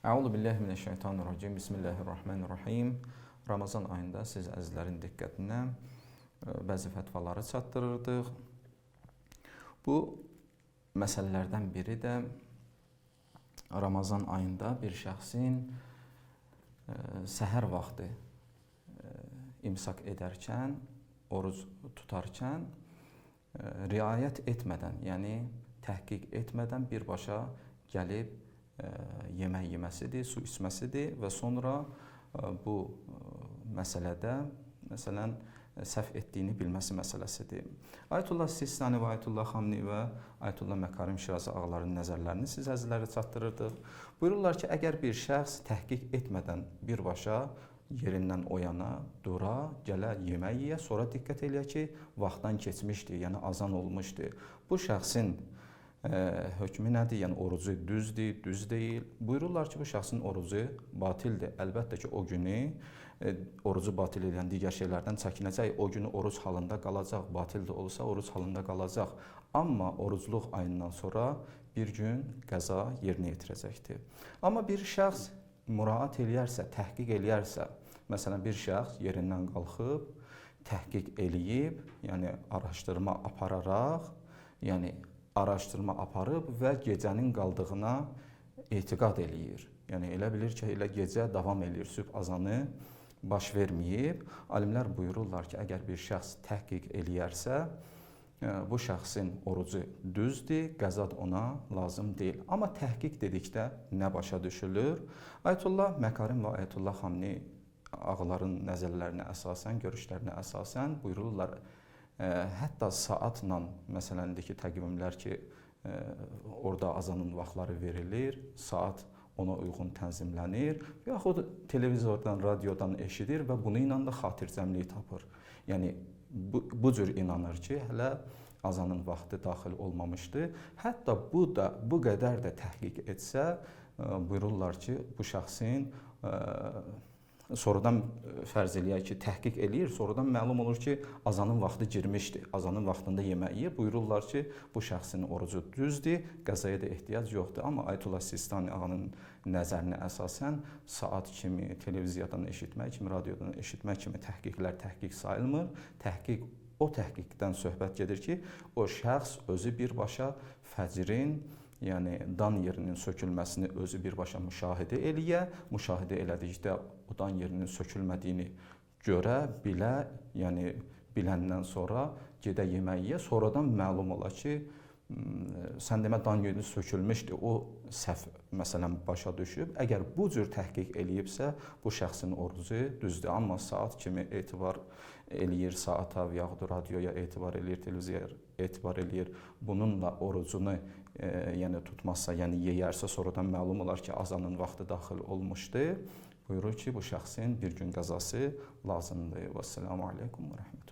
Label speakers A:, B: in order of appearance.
A: Əuzu billahi mineşşeytanirracim. Bismillahirrahmanirrahim. Ramazan ayında siz əzizlərin diqqətinə bəzi fətvaları çatdırırdıq. Bu məsələlərdən biri də Ramazan ayında bir şəxsin səhər vaxtı imsak edərkən, oruc tutarkən riayət etmədən, yəni təhqiq etmədən birbaşa gəlib yemək yeməsidir, su içməsidir və sonra bu məsələdə məsələn səhv etdiyini bilməsi məsələsidir. Ayətullah Sistani və Ayətullah Xamni və Ayətullah Məkarim Şirazi ağaların nəzərlərini siz əzizlərə çatdırırdıq. Buyururlar ki, əgər bir şəxs təhqiq etmədən birbaşa yerindən oyana, dura, gələ yemək yeyə, sonra diqqət eləyə ki, vaxtdan keçmişdir, yəni azan olmuşdur. Bu şəxsin hökmü nədir? Yəni orucu düzdür, düz deyil. Buyururlar ki, bu şəxsin orucu batildir. Əlbəttə ki, o günü orucu batil edən digər şeylərdən çəkinəcək. O günü oruc halında qalacaq. Batil də olsa oruc halında qalacaq. Amma orucluq ayından sonra bir gün qəza yerinə yetirəcəkdir. Amma bir şəxs müraat eləyərsə, təhqiq eləyərsə, məsələn bir şəxs yerindən qalxıb, təhqiq eləyib, yəni araşdırma apararaq, yəni araşdırma aparıb və gecənin qaldığına etiqad eləyir. Yəni elə bilir ki, elə gecə davam eləyir, sübh azanı baş verməyib. Alimlər buyururlar ki, əgər bir şəxs təhqiq eləyərsə, bu şəxsin orucu düzdür, qəza ona lazım deyil. Amma təhqiq dedikdə nə başa düşülür? Ayətullah Məkarim və Ayətullah Xamni ağaların nəzərlərinə əsasən, görüşlərinə əsasən buyururlar, hətta saatla, məsələn, təqvimlər ki, orada azanın vaxtları verilir, saat ona uyğun tənzimlənir, yaxud televizordan, radiodan eşidir və bunu ilə də xatircəmlik tapır. Yəni, bu cür inanır ki, hələ azanın vaxtı daxil olmamışdır. Hətta bu qədər də təhqiq etsə, buyururlar ki, bu şəxsin sonradan fərz eləyək ki, təhqiq eləyir, sonradan məlum olur ki, azanın vaxtı girmişdir, azanın vaxtında yemək yeyir. Buyururlar ki, bu şəxsin orucu düzdür, qəzaya da ehtiyac yoxdur. Amma Ayətullah Sistani ağanın nəzərinə əsasən saat kimi, televiziyadan eşitmək kimi, radiodan eşitmək kimi təhqiqlər təhqiq sayılmır. Təhqiq o təhqiqdən söhbət gedir ki, o şəxs özü birbaşa fəcrin, yəni dan yerinin sökülməsini özü birbaşa müşahidə eləyə, müşahidə elədikdə o dan yerinin sökülmədiyini görə, bilə, yəni biləndən sonra gedə yemək yeyə, sonradan məlum ola ki, sən demə dan yeri sökülmüşdür, o səhv məsələn başa düşüb. Əgər bu cür təhqiq eləyibsə, bu şəxsin orucu düzdür. Amma saat kimi etibar eləyir, saata və yaxud radioya etibar eləyir, televiziyaya etibar eləyir. Bununla orucunu yəni tutmazsa, yəni yeyərsə, sonradan məlum olar ki, azanın vaxtı daxil olmuşdur. Buyurur ki, bu şəxsin bir gün qəzası lazımdır. Vəssalamu aleykum və rəhmətullah.